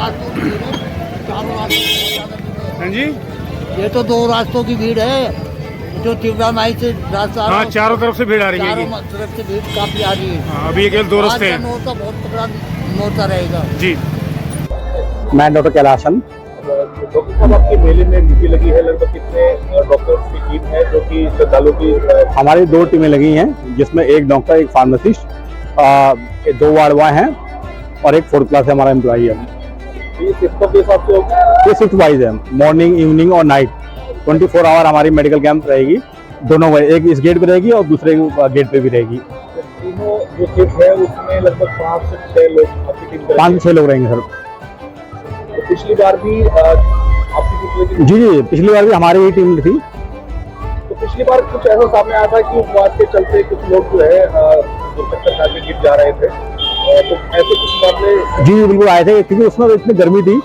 रास्तों की भीड़ है, चारों रास्तों की बहुत ज्यादा भीड़ है। हाँ जी, ये तो 2 रास्तों की भीड़ है, जो तिवरा माई से रास्ता हाँ चारों तरफ से भीड़ आ रही है चारों ये। तरफ से भीड़ काफी आ रही है। हाँ, अभी ये केवल 2 आज रास्ते का हैं मोर्चा बहुत तगड़ा मोर्चा रहेगा जी। मैं डॉक्टर कैलाशन। डॉक्टर साहब, आपके मेले में ड्यूटी लगी है, लगभग कितने डॉक्टर्स की टीम है जो कि श्रद्धालुओं की हमारी 2 टीमें लगी हैं, जिसमें एक डॉक्टर, एक फार्मासिस्ट, 2 वार्ड बॉय हैं और एक 4th क्लास से हमारा एम्प्लॉई है। शिफ्टों के हिसाब से होगी? ये शिफ्ट वाइज है, मॉर्निंग, इवनिंग और नाइट 24 आवर हमारी मेडिकल कैंप रहेगी। दोनों वे, एक इस गेट पे रहेगी और दूसरे गेट पे भी रहेगी। तीनों जो शिफ्ट है उसमें लगभग 5 से 6 लोग आपकी टीम करेंगे। 5 से 6 लोग रहेंगे सर। तो पिछली बार भी आपकी टीम लगी? जी जी, पिछली बार भी हमारी ही टीम थी। तो पिछली बार कुछ ऐसा सामने आया था कि उपवास के चलते कुछ लोग जो है जो चक्कर खा के गिर जा रहे थे, तो ऐसे कुछ मामले? जी बिल्कुल आए थे, क्योंकि उसमें इतनी गर्मी थी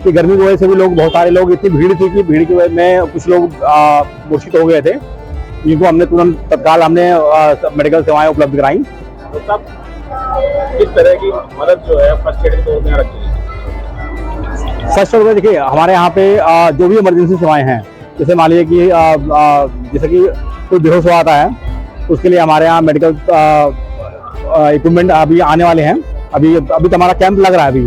कि गर्मी की वजह से भी लोग, बहुत सारे लोग, इतनी भीड़ थी कि भीड़ की वजह में कुछ लोग मूर्छित हो गए थे, जिनको हमने तुरंत तत्काल हमने मेडिकल सेवाएं उपलब्ध कराई। तो सब किस तरह की मदद जो है फर्स्ट एड के तौर में रखी है? फर्स्ट एड में देखिए, हमारे यहाँ पे जो भी इमरजेंसी सेवाएं हैं, जैसे मान लीजिए कि जैसे कि कोई बेहोश हो आता है, उसके लिए हमारे यहाँ मेडिकल इक्विपमेंट अभी आने वाले हैं। अभी तो हमारा कैंप लग रहा है अभी,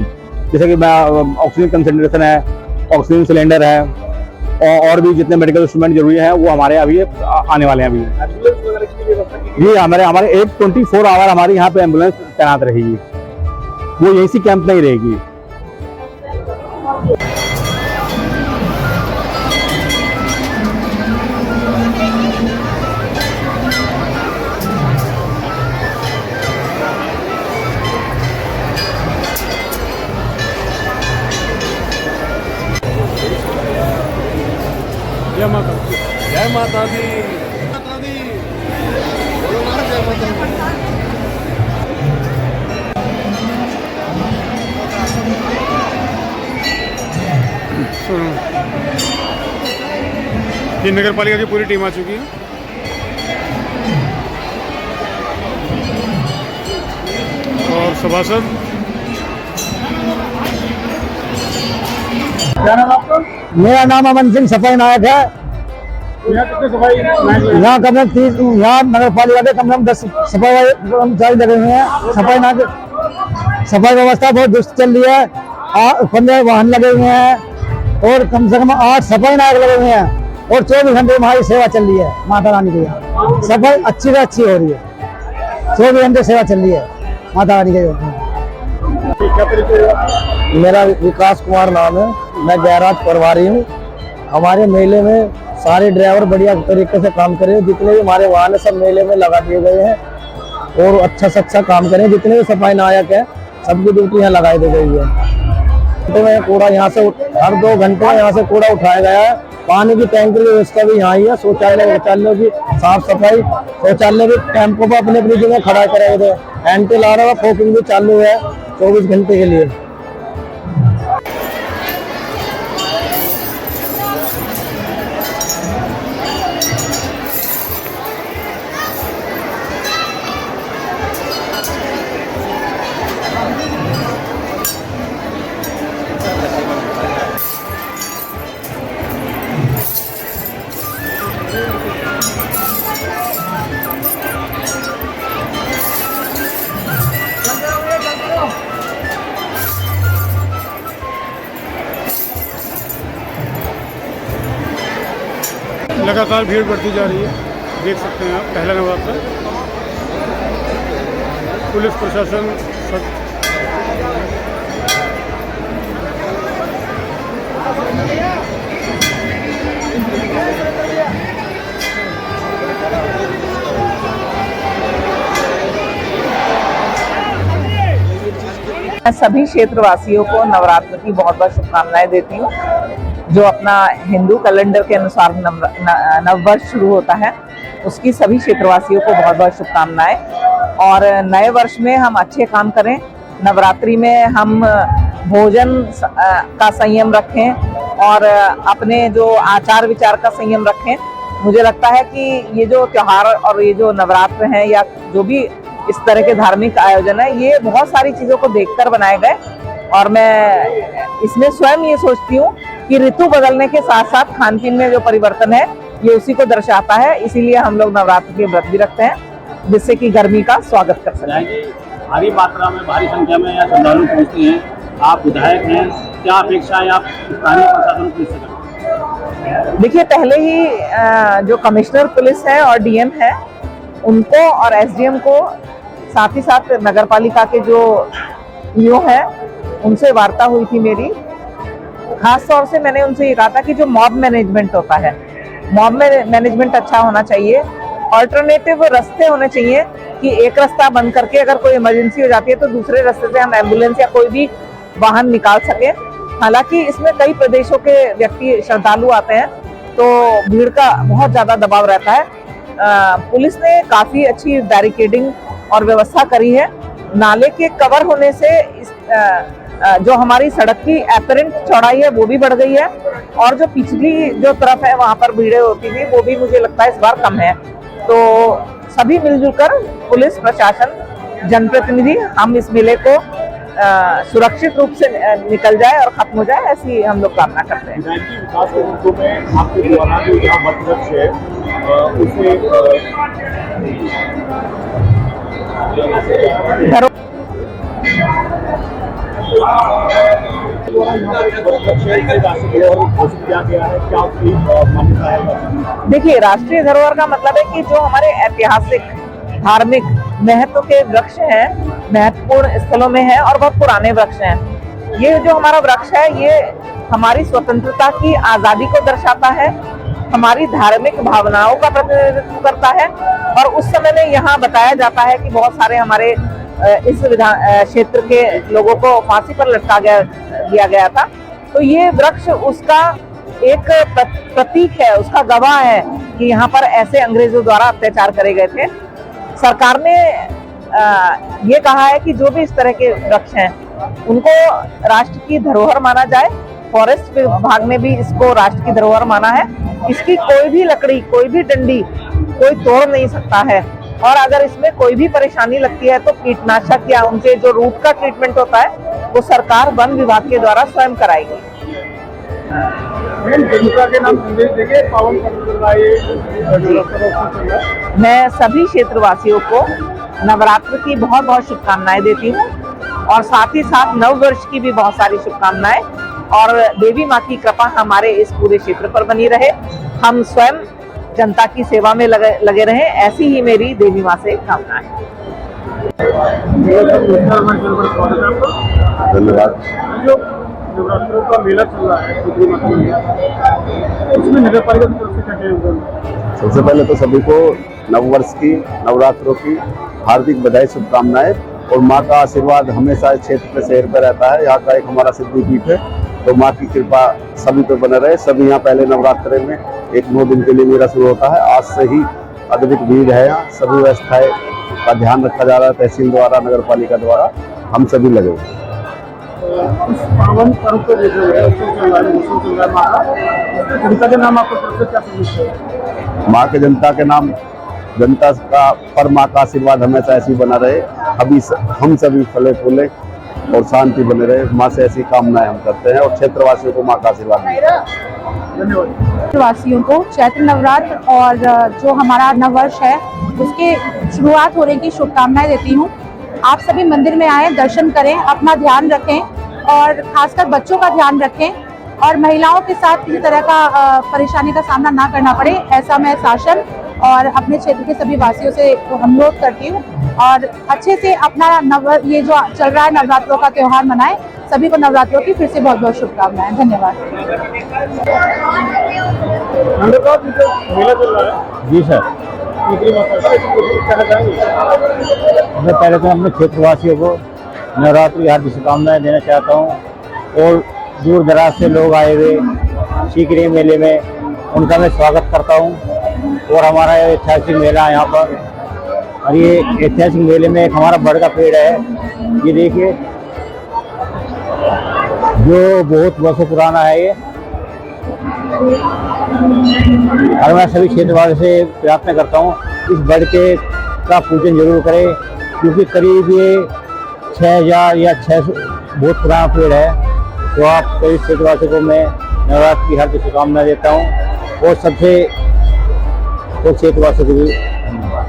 जैसे कि ऑक्सीजन कंसंट्रेशन है, ऑक्सीजन सिलेंडर है, और भी जितने मेडिकल इंस्ट्रूमेंट जरूरी हैं वो हमारे अभी आने वाले हैं। अभी एम्बुलेंस वगैरह की व्यवस्था की? ये हमारे एक 24 आवर हमारे यहाँ पे एम्बुलेंस तैनात रहेगी, वो यहीं से कैंप नहीं रहेगी। जय माता दी। जय माता दी। ये नगर पालिका की पूरी टीम आ चुकी है। और सभासद। क्या नाम आपका? मेरा नाम अमन सिंह सफाई नायक है। यहाँ कितने सफाई? यहाँ कम से कम 30, यहाँ नगर पालिका के कम से कम 10 सफाई कर्मचारी लगे हुए हैं। सफाई व्यवस्था बहुत दुरुस्त चल रही है। 15 वाहन लगे हुए हैं और कम से कम 8 सफाई नायक लगे हुए हैं और 24 घंटे हमारी सेवा चल रही है माता रानी की। सफाई अच्छी से अच्छी हो रही है, 24 घंटे सेवा चल रही है माता रानी के। क्या परिचय? मेरा विकास कुमार नाम है, मैं गैराज प्रभारी हूँ। हमारे मेले में सारे ड्राइवर बढ़िया तरीके से काम करें, जितने भी हमारे वाहन सब मेले में लगा दिए गए हैं और अच्छा से अच्छा काम करें। जितने भी सफाई नायक है सबकी ड्यूटी यहाँ लगाई दी गई है। तो मैं कूड़ा यहाँ से हर 2 घंटे यहाँ से कूड़ा उठाया गया है। पानी की टैंकर की व्यवस्था भी यहाँ ही है। शौचालय की साफ सफाई, शौचालय भी कैंपों पर अपने अपनी जगह खड़ा कराए थे। एंटी लार्वा फोकिंग भी चालू है 24 घंटे के लिए। लगातार भीड़ बढ़ती जा रही है, देख सकते हैं आप। पहला नवरात्र, पुलिस प्रशासन मैं सभी क्षेत्रवासियों को नवरात्र की बहुत बहुत शुभकामनाएं देती हूँ। जो अपना हिंदू कैलेंडर के अनुसार नववर्ष शुरू होता है, उसकी सभी क्षेत्रवासियों को बहुत बहुत शुभकामनाएं। और नए वर्ष में हम अच्छे काम करें। नवरात्रि में हम भोजन का संयम रखें और अपने जो आचार विचार का संयम रखें। मुझे लगता है कि ये जो त्योहार और ये जो नवरात्र हैं या जो भी इस तरह के धार्मिक आयोजन है, ये बहुत सारी चीज़ों को देखकर बनाए गए और मैं इसमें स्वयं ये सोचती हूँ कि ऋतु बदलने के साथ साथ खान पीन में जो परिवर्तन है ये उसी को दर्शाता है। इसीलिए हम लोग नवरात्र के व्रत भी रखते हैं, जिससे कि गर्मी का स्वागत कर सकें। भारी मात्रा में, भारी संख्या में यहाँ श्रद्धालु पहुँचते हैं, आप विधायक हैं, क्या अपेक्षा है आप स्थानीय प्रशासन को इससे करें? देखिए, पहले ही जो कमिश्नर पुलिस है और डीएम है उनको और एसडीएम को, साथ ही साथ नगर पालिका के जो ईओ है उनसे वार्ता हुई थी मेरी। खास तौर से मैंने उनसे ये कहा था कि जो मॉब मैनेजमेंट होता है, मॉब मैनेजमेंट अच्छा होना चाहिए। ऑल्टरनेटिव रास्ते होने चाहिए कि एक रास्ता बंद करके अगर कोई इमरजेंसी हो जाती है तो दूसरे रास्ते से हम एम्बुलेंस या कोई भी वाहन निकाल सके। हालांकि इसमें कई प्रदेशों के व्यक्ति श्रद्धालु आते हैं तो भीड़ का बहुत ज्यादा दबाव रहता है। पुलिस ने काफी अच्छी बैरिकेडिंग और व्यवस्था करी है। नाले के कवर होने से जो हमारी सड़क की एपरेंट चौड़ाई है वो भी बढ़ गई है और जो पिछली जो तरफ है वहां पर भीड़ें होती थी वो भी मुझे लगता है इस बार कम है। तो सभी मिलजुल कर, पुलिस प्रशासन, जनप्रतिनिधि, हम इस मेले को सुरक्षित रूप से निकल जाए और खत्म हो जाए, ऐसी हम लोग कामना करते हैं। विकास के मुद्दों में आपके द्वारा जो यहाँ वृक्ष है उसे देखिए, राष्ट्रीय धरोहर का मतलब है कि जो हमारे ऐतिहासिक, धार्मिक महत्व के वृक्ष हैं, महत्वपूर्ण स्थलों में हैं और बहुत पुराने वृक्ष हैं। ये जो हमारा वृक्ष है ये हमारी स्वतंत्रता की आजादी को दर्शाता है, हमारी धार्मिक भावनाओं का प्रतिनिधित्व करता है। और उस समय में यहाँ बताया जाता है कि बहुत सारे हमारे इस क्षेत्र के लोगों को फांसी पर लटका दिया गया था। तो ये वृक्ष उसका एक प्रतीक है, उसका गवाह है कि यहाँ पर ऐसे अंग्रेजों द्वारा अत्याचार करे गए थे। सरकार ने ये कहा है कि जो भी इस तरह के वृक्ष हैं उनको राष्ट्र की धरोहर माना जाए। फॉरेस्ट विभाग ने भी इसको राष्ट्र की धरोहर माना है। इसकी कोई भी लकड़ी, कोई भी डंडी कोई तोड़ नहीं सकता है और अगर इसमें कोई भी परेशानी लगती है तो कीटनाशक या उनके जो रूट का ट्रीटमेंट होता है वो सरकार वन विभाग के द्वारा स्वयं कराएगी। जनता के नाम संदेश देंगे, पावन पर्व चल रहा है। मैं सभी क्षेत्रवासियों को नवरात्र की बहुत बहुत शुभकामनाएं देती हूँ और साथ ही साथ नव वर्ष की भी बहुत सारी शुभकामनाएं और देवी माँ की कृपा हमारे इस पूरे क्षेत्र पर बनी रहे। हम स्वयं जनता की सेवा में लगे रहें, ऐसी ही मेरी देवी माँ से कामना है। धन्यवाद। जो नवरात्रों का मेला चल रहा है उसमें नगर पालिका की तरफ से क्या कहना? सबसे पहले तो सभी को नववर्ष की, नवरात्रों की हार्दिक बधाई, शुभकामनाएं और माँ का आशीर्वाद हमेशा इस क्षेत्र पे, शहर पे रहता है। यहाँ का एक हमारा सिद्धिपीठ है तो माँ की कृपा सभी पे बने रहे। सभी यहाँ पहले नवरात्रे में 1-9 दिन के लिए मेला शुरू होता है। आज से ही अद्भुत भीड़ है यहाँ। सभी व्यवस्थाएं का ध्यान रखा जा रहा है, तहसील द्वारा, नगर पालिका द्वारा, हम सभी लगे। इस पावन पर्व को देखे हुए जनता के नाम आपको तरफ से क्या संदेश है? माँ के जनता के नाम, जनता का पर माँ का आशीर्वाद हमेशा ऐसी बना रहे। अभी हम सभी फले फूले और शांति बने रहे, माँ से ऐसी कामनाएं हम करते हैं और क्षेत्रवासियों को माँ का आशीर्वाद मिले। धन्यवाद। वासियों को चैत्र नवरात्र और जो हमारा नववर्ष है उसके शुरुआत होने की शुभकामनाएं देती हूँ। आप सभी मंदिर में आए, दर्शन करें, अपना ध्यान रखें और खासकर बच्चों का ध्यान रखें और महिलाओं के साथ किसी तरह का परेशानी का सामना ना करना पड़े, ऐसा मैं शासन और अपने क्षेत्र के सभी वासियों से अनुरोध करती हूँ। और अच्छे से अपना ये जो चल रहा है नवरात्रों का त्योहार मनाएं। सभी को नवरात्रों की फिर से बहुत बहुत शुभकामनाएं। धन्यवाद। मेला चल रहा है जी सर। मैं पहले तो अपने क्षेत्रवासियों को नवरात्रि की हार्दिक शुभकामनाएं देना चाहता हूँ और दूर दराज से लोग आए हुए शीघ्र मेले में उनका मैं स्वागत करता हूँ। और हमारा ऐतिहासिक मेला है यहाँ पर और ये ऐतिहासिक मेले में एक हमारा बड़ का पेड़ है, ये देखिए, जो बहुत वर्षों पुराना है ये। और मैं सभी क्षेत्रवासियों से प्रार्थना करता हूँ इस बड़ के का पूजन जरूर करें क्योंकि करीब ये 6000 या बहुत पुराना पेड़ है। तो आप सभी क्षेत्रवासियों को मैं नवरात्र की हार्दिक शुभकामनाएं देता हूँ और सबसे तो क्षेत्रवासियों को भी धन्यवाद।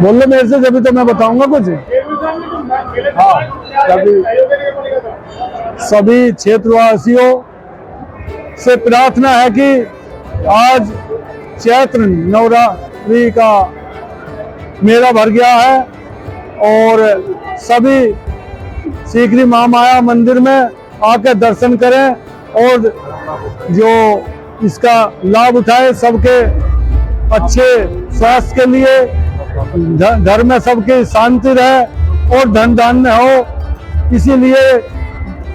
बोलो मेरे से, जब तो मैं बताऊंगा कुछ। हाँ, सभी क्षेत्रवासियों से प्रार्थना है कि आज चैत्र नवरात्रि का मेला भर गया है और सभी सीकरी महामाया मंदिर में आकर दर्शन करें और जो इसका लाभ उठाए, सबके अच्छे स्वास्थ्य के लिए, घर में सबके शांति रहे और धन धान्य हो, इसीलिए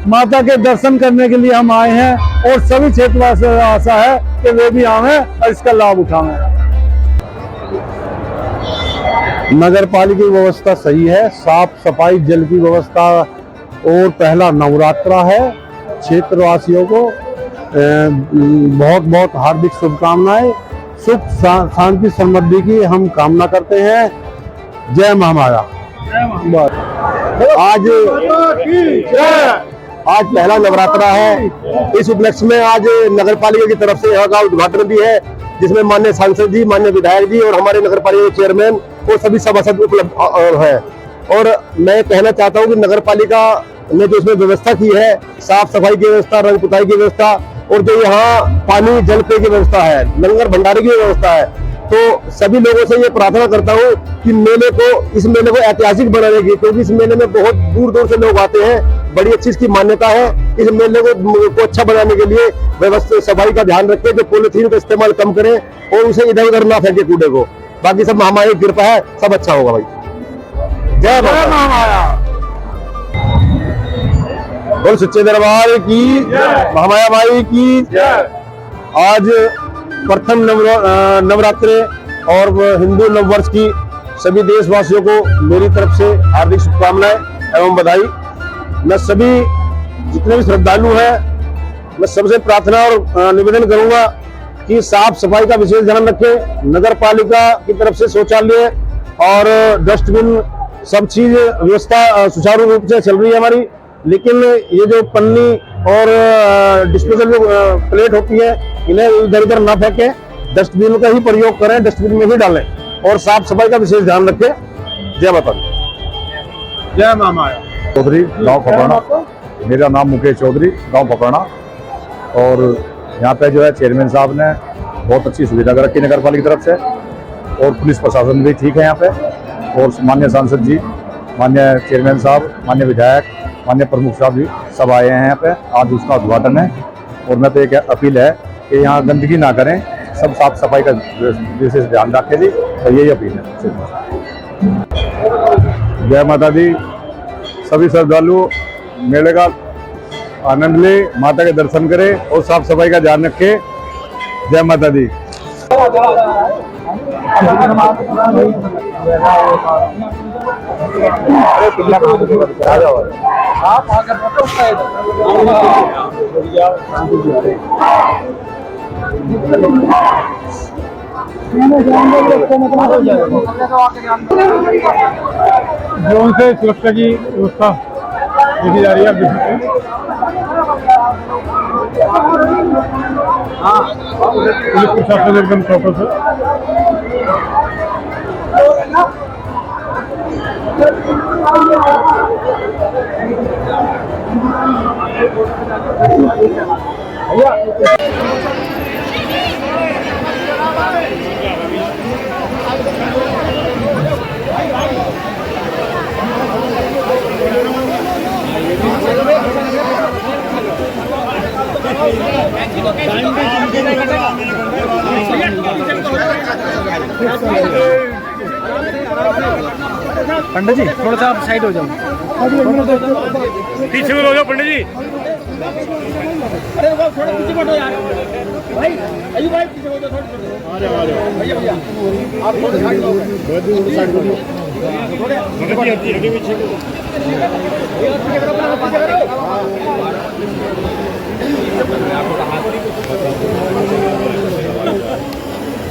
माता के दर्शन करने के लिए हम आए हैं और सभी क्षेत्रवासियों से आशा है कि वे भी आवे और इसका लाभ उठाएं। नगर पालिका की व्यवस्था सही है, साफ सफाई, जल की व्यवस्था और पहला नवरात्रा है। क्षेत्रवासियों को बहुत बहुत हार्दिक शुभकामनाएं, सुख शांति समृद्धि की हम कामना करते हैं। जय महामाया। आज पहला नवरात्रा है। इस उपलक्ष्य में आज नगर पालिका की तरफ से यहाँ का उद्घाटन भी है, जिसमें माननीय सांसद जी, माननीय विधायक जी और हमारे नगर पालिका के चेयरमैन और सभी सभासद उपलब्ध है। और मैं कहना चाहता हूँ कि नगर पालिका ने जो इसमें व्यवस्था की है, साफ सफाई की व्यवस्था, रंग पुताई की व्यवस्था और जो यहाँ पानी जल पेय की व्यवस्था है, लंगर भंडारे की व्यवस्था है, तो सभी लोगों से ये प्रार्थना करता हूँ कि इस मेले को ऐतिहासिक बनाने की, क्योंकि इस मेले में बहुत दूर दूर से लोग आते हैं। बड़ी अच्छी इसकी मान्यता है। इस मेले को अच्छा बनाने के लिए व्यवस्था सफाई का ध्यान रखें, जो पॉलिथीन का इस्तेमाल कम करें और उसे इधर उधर ना फेंके कूड़े को। बाकी सब महामाया की कृपा है, सब अच्छा होगा भाई। जय महामाया। बोल सच्चे दरबार की, महामाया माई की। आज प्रथम नवरात्रि और हिंदू नववर्ष की सभी देशवासियों को मेरी तरफ से हार्दिक शुभकामनाएं एवं बधाई। मैं सभी जितने भी श्रद्धालु हैं, मैं सबसे प्रार्थना और निवेदन करूंगा कि साफ सफाई का विशेष ध्यान रखें। नगर पालिका की तरफ से शौचालय और डस्टबिन सब चीज व्यवस्था सुचारू रूप से चल रही है हमारी, लेकिन ये जो पन्नी और डिस्पोजल जो प्लेट होती है, इन्हें इधर उधर ना फेंके, डस्टबिन का ही प्रयोग करें, डस्टबिन में ही डालें और साफ सफाई का विशेष ध्यान रखें। जय माता दी। जय महामाया। चौधरी, गांव पकड़ना। मेरा नाम मुकेश चौधरी, गांव पकड़ना। और यहाँ पे जो है चेयरमैन साहब ने बहुत अच्छी सुविधा कर रखी नगर पालिका की तरफ से और पुलिस प्रशासन भी ठीक है यहाँ पे। और माननीय सांसद जी, माननीय चेयरमैन साहब, माननीय विधायक, माननीय प्रमुख साहब भी सब आए हैं यहाँ पे। आज उसका उद्घाटन है और मैं तो एक अपील है कि यहाँ गंदगी ना करें, सब साफ सफाई का विशेष ध्यान रखें जी, और यही अपील है। जय माता दी। सभी श्रद्धालु मेले का आनंद ले, माता के दर्शन करें और साफ सफाई का ध्यान रखें। जय माता दी। ड्रोन से सुरक्षा की व्यवस्था देखी जा रही है। पुलिस प्रशासन एकदम चौकस है। पंडित जी थोड़ा सा आप साइड हो जाओ, पीछे हो जाओ पंडित जी। अरे थोड़ा पीछे बैठो यार भाई, अय्यूब भाई पीछे हो जाओ थोड़ा। भैया भैया आप थोड़ा साइड हो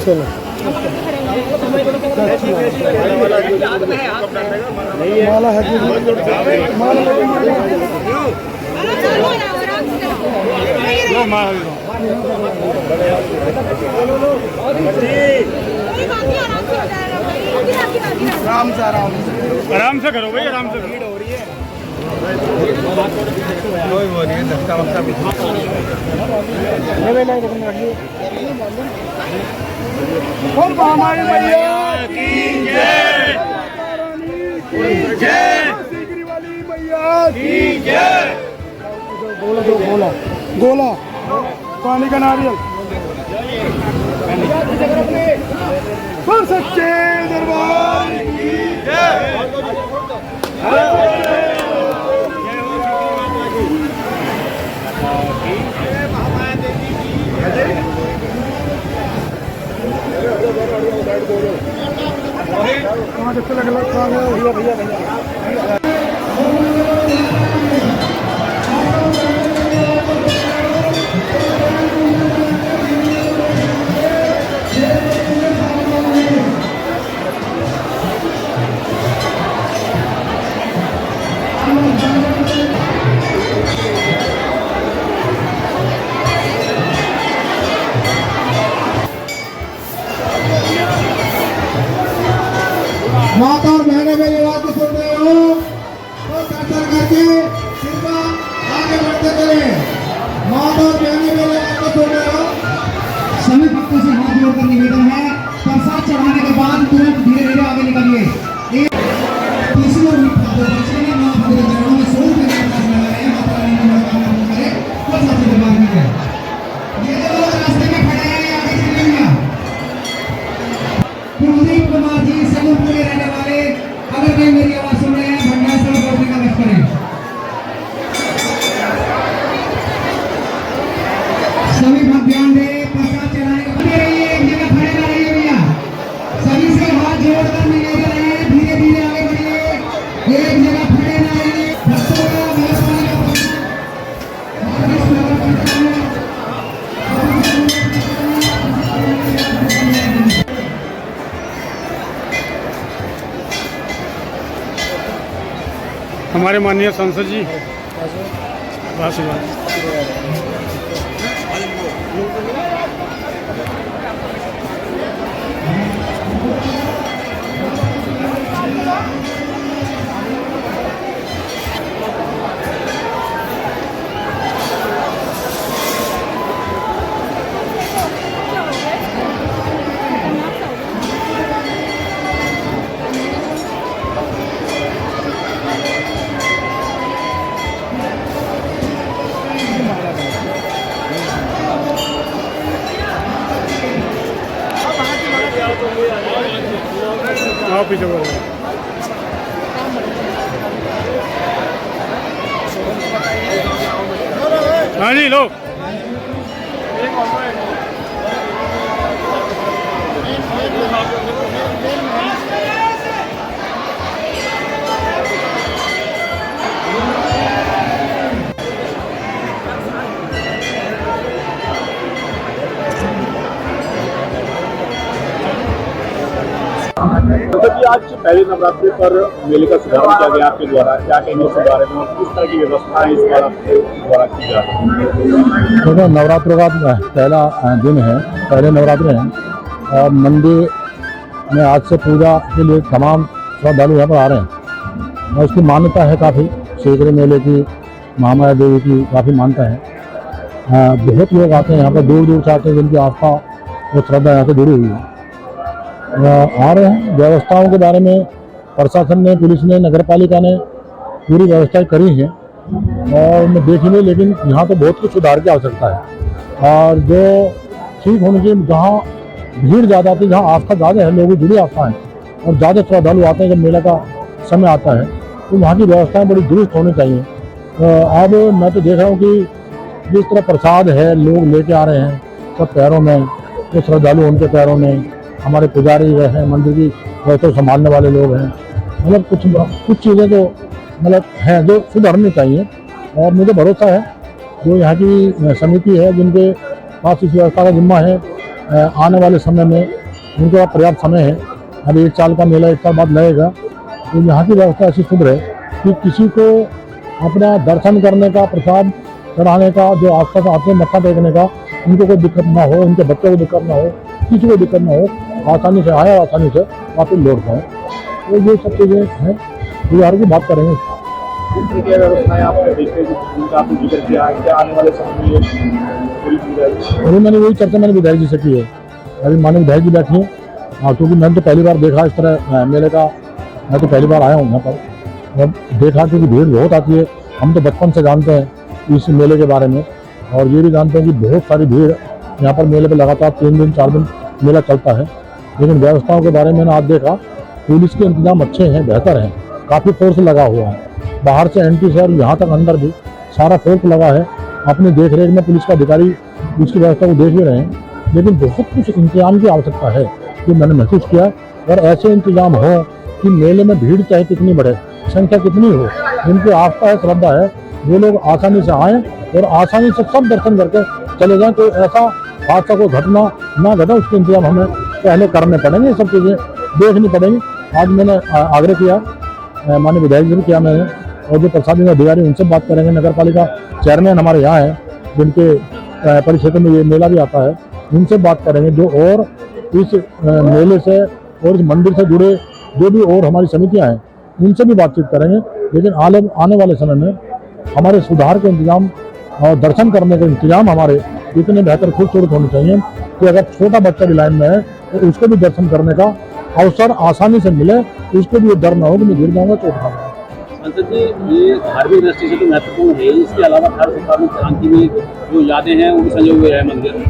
चलो। माला है कि आराम से करो भाई, आराम से। भीड़ हो रही है, कोई वो नहीं है, धक्का वक्का भी और महामारी मैया की जय, जय सीकरी वाली मैया की जय। गोला दो, गोला गोला पानी का नारियल पर सच्चे दरबार की जय। भैया भैया भैया माता और बहनें मेरी बात सुन रहे हो तो दर्शन करके कृपा आगे बढ़ते चले। माता और बहनें मेरी बात सुन रहे हो, सभी भक्तों से हाथ जोड़कर निवेदन है, प्रसाद चढ़ाने के बाद तुरंत धीरे धीरे आगे निकलिए। तीसरी और बच्चे ने मां भगवती चरणों में सोच कर लगा रहे हैं, माता रानी की मनोकामना करे तो सबसे दरबार में जाए। ये जो लोग रास्ते में खड़े हैं आगे चलिए भैया। कुलदीप कुमार जी समुद्र के रहने वाले, अगर कोई मेरी आवाज सुन रहे हैं भंडार से लौटने का मत करें। सभी भक्त ध्यान दें, प्रसाद चढ़ाने का बने रहिए, एक जगह खड़े ना रहिए भैया। सभी से हाथ जोड़कर निवेदन है, धीरे धीरे आगे बढ़िए, एक जगह खड़े ना रहिए। भक्तों का मेहरबानी हमारे माननीय सांसद जी आशीर्वाद। आप पीछे बोलो। हाँ जी लो। तो जी आज पहले नवरात्रि पर मेले का शुभारंभ किया गया आपके द्वारा, क्या कहेंगे इस बारे में, किस तरह की व्यवस्था है इस बार आपके द्वारा की जा रही है? देखो नवरात्रों का पहला दिन है, पहले नवरात्र हैं और मंदिर में आज से पूजा के लिए तमाम श्रद्धालु यहाँ पर आ रहे हैं और उसकी मान्यता है काफ़ी। सीकरी मेले की, महामाया देवी की काफ़ी मान्यता है। बहुत लोग आते हैं यहाँ पर, दूर दूर से आते हैं जिनकी आस्था और श्रद्धा यहाँ से जुड़ी हुई है, आ रहे हैं। व्यवस्थाओं के बारे में प्रशासन ने, पुलिस ने, नगर पालिका ने पूरी व्यवस्थाएं करी हैं और मैं देखी नहीं, लेकिन यहाँ तो बहुत कुछ सुधार की आवश्यकता है। और जो ठीक होने की, जहाँ भीड़ ज़्यादा आती है, जहाँ आस्था ज़्यादा है, लोगों की जुड़ी आस्था है और ज़्यादा श्रद्धालु आते हैं जब मेला का समय आता है, तो वहाँ की व्यवस्थाएँ बड़ी दुरुस्त होनी चाहिए। अब मैं तो देख रहा हूँ कि जिस तरह प्रसाद है लोग लेके आ रहे हैं सब पैरों में, जो श्रद्धालु उनके पैरों में, हमारे पुजारी हैं, मंदिर की व्यवस्था संभालने वाले लोग हैं, मतलब कुछ चीज़ें तो मतलब हैं जो सुधरनी चाहिए। और मुझे भरोसा है जो यहाँ की समिति है, जिनके पास इस व्यवस्था का जिम्मा है, आने वाले समय में उनके पास पर्याप्त समय है। अभी 1 साल का मेला 1 साल बाद लगेगा। तो यहाँ की व्यवस्था ऐसी सुधरे कि किसी को अपना दर्शन करने का, प्रसाद चढ़ाने का, जो आसपास आते हैं मत्था टेकने का, उनको कोई दिक्कत ना हो, उनके बच्चों को दिक्कत ना हो, किसी को दिक्कत ना हो, आसानी से आए और आसानी से वापस लौट पाए। तो ये सब चीज़ें हैं, बिहार की बात करेंगे। किस तरह की व्यवस्थाएं आपने देखी जिनका आपने जिक्र किया, क्या आने वाले समय में पूरी की जाएगी? अभी मैंने वही चर्चा मैंने विधायक जी से की है। अभी माननीय विधायक जी बैठे हैं, क्योंकि मैंने तो पहली बार देखा इस तरह मेले का, मैं तो पहली बार आया हूँ यहाँ पर। अब देखा क्योंकि भीड़ बहुत आती है, हम तो बचपन से जानते हैं इस मेले के बारे में, और ये भी जानते हैं कि बहुत सारी भीड़ यहाँ पर मेले पर लगातार 3 दिन 4 दिन मेला चलता है। लेकिन व्यवस्थाओं के बारे में मैंने आज देखा, पुलिस के इंतजाम अच्छे हैं, बेहतर हैं, काफ़ी फोर्स लगा हुआ है, बाहर से एंट्री से और यहाँ तक अंदर भी सारा फोर्स लगा है। अपनी देख रेख में पुलिस का अधिकारी उसकी व्यवस्था को देख भी रहे हैं। लेकिन बहुत कुछ इंतजाम की आवश्यकता है, जो मैंने महसूस किया। और ऐसे इंतजाम हो कि मेले में भीड़ चाहे कितनी बढ़े, संख्या कितनी हो, जिनकी आस्था है, श्रद्धा है, वो लोग आसानी से आएँ और आसानी से सब दर्शन करके चले जाएँ। कोई ऐसा हादसा कोई घटना ना घटे, उसके इंतजाम हमें पहले करने पड़ेंगे, ये सब चीज़ें देखनी पड़ेंगी। आज मैंने आग्रह किया, माननीय विधायक जी ने किया मैंने, और जो प्रशासनिक अधिकारी उनसे बात करेंगे। नगर पालिका चेयरमैन हमारे यहाँ हैं, जिनके परिक्षेत्र में ये मेला भी आता है, उनसे बात करेंगे। जो और इस मेले से और इस मंदिर से जुड़े जो भी और हमारी समितियाँ हैं, उनसे भी बातचीत करेंगे। लेकिन आने वाले समय में हमारे सुधार के इंतजाम और दर्शन करने के इंतजाम हमारे इतने बेहतर खूबसूरत होने चाहिए कि अगर छोटा बच्चा भी लाइन में है तो उसको भी दर्शन करने का अवसर आसानी से मिले, उसको भी डर ना हो कि मैं गिर जाऊँगा, चोट खाऊंगा। संसद जी, ये धार्मिक दृष्टि से तो महत्वपूर्ण है। इसके अलावा हर प्रकार क्रांति में जो यादें हैं वो भी संजोए हुए है। मंदिर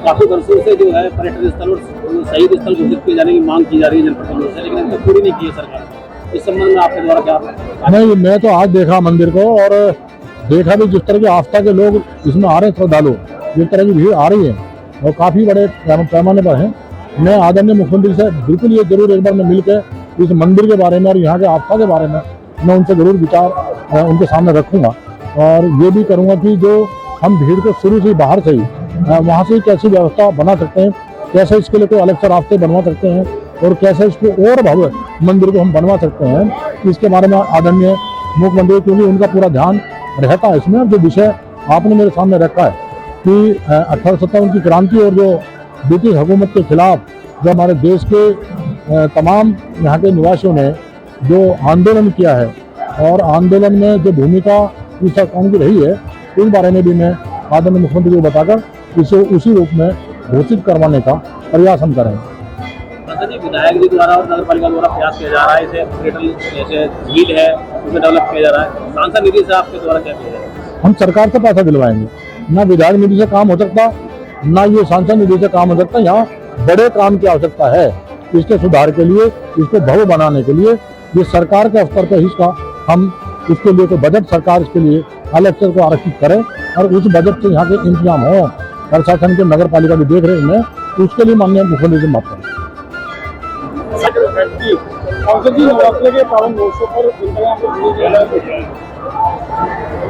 काफी वर्षों से जो है पर्यटन स्थल और शहीद स्थल घोषित किए जाने की मांग की जा रही है जनप्रतिनिधियों से, लेकिन इनको पूरी नहीं की है सरकार। इस संबंध में आपके द्वारा क्या? नहीं, मैं तो आज देखा मंदिर को, और देखा भी जिस तरह की आस्था के लोग इसमें आ रहे हैं, श्रद्धालु जिस तरह की भीड़ आ रही है और काफ़ी बड़े पैमाने पर है। मैं आदरणीय मुख्यमंत्री से बिल्कुल ये जरूर एक बार मैं मिलकर इस मंदिर के बारे में और यहाँ के आस्था के बारे में मैं उनसे जरूर विचार उनके सामने रखूँगा। और ये भी करूँगा कि जो हम भीड़ को शुरू से बाहर से ही वहाँ से कैसी व्यवस्था बना सकते हैं, कैसे इसके लिए कोई अलग से रास्ते बनवा सकते हैं, और कैसे इसको और भव्य मंदिर को हम बनवा सकते हैं, इसके बारे में आदरणीय मुख्यमंत्री, क्योंकि उनका पूरा ध्यान रहता है इसमें। जो विषय आपने मेरे सामने रखा है कि 1857 की क्रांति और जो ब्रिटिश हुकूमत के खिलाफ जो हमारे देश के तमाम यहाँ के निवासियों ने जो आंदोलन किया है, और आंदोलन में जो भूमिका इस सरकार की रही है, इस बारे में भी मैं आदरणीय मुख्यमंत्री को बताकर इसे उसी रूप में घोषित करवाने का प्रयास हम करेंगे। विधायक जी द्वारा और नगर पालिका द्वारा प्रयास किया जा रहा है, इसे पर्यटन जैसे झील है उसे डेवलप किया जा रहा है। सांसद निधि से आपके द्वारा क्या किया जाएगा? हम सरकार से पैसा दिलवाएंगे, ना विधायक निधि से काम हो सकता, ना ये सांसद निधि से काम हो सकता। यहाँ बड़े काम की आवश्यकता है, इसके सुधार के लिए, इसको भव्य बनाने के लिए ये सरकार के स्तर पर इसका हम इसके लिए कोई बजट सरकार इसके लिए अलग से को आरक्षित करें, और उस बजट से यहाँ के इंतजाम हो। प्रशासन के नगर पालिका भी देख रहे हैं, उसके लिए माननीय मुख्यमंत्री से बात करें।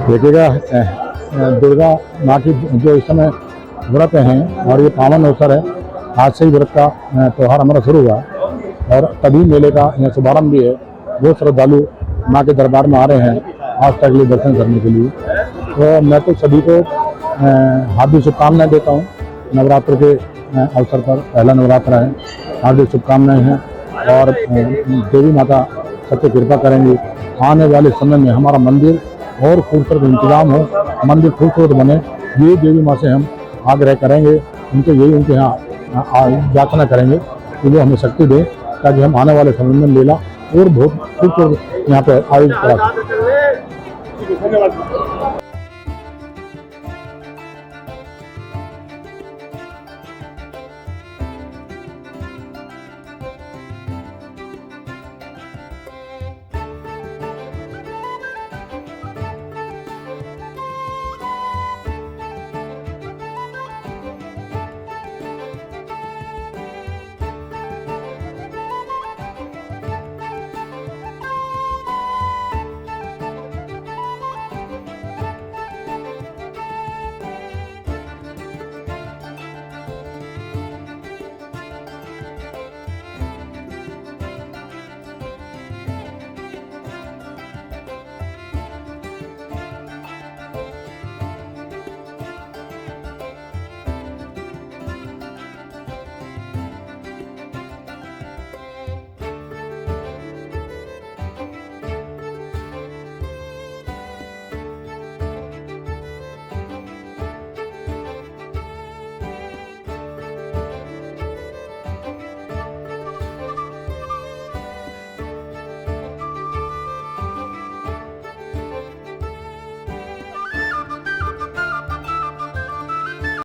देखिएगा, दुर्गा माँ की जो इस समय व्रत हैं और ये पावन अवसर है, आज से ही व्रत का त्यौहार हमारा शुरू हुआ, और तभी मेले का यहाँ शुभारंभ भी है। वो श्रद्धालु माँ के दरबार में आ रहे हैं आस्था के लिए, दर्शन करने के लिए। तो मैं तो सभी को हार्दिक शुभकामनाएं देता हूँ। नवरात्र के अवसर पर पहला नवरात्र है, हार्दिक शुभकामनाएं हैं, और देवी माता सबसे कृपा करेंगी। आने वाले समय में हमारा मंदिर और खूबसूरत इंतजाम हो, मंदिर खूबसूरत बने, ये देवी माँ से हम आग्रह करेंगे। उनके यही उनके यहाँ याचना करेंगे कि वो हमें शक्ति दें, ताकि हम आने वाले समय में मेला और बहुत खूबसूरत यहाँ पे आयोजित करा सकें।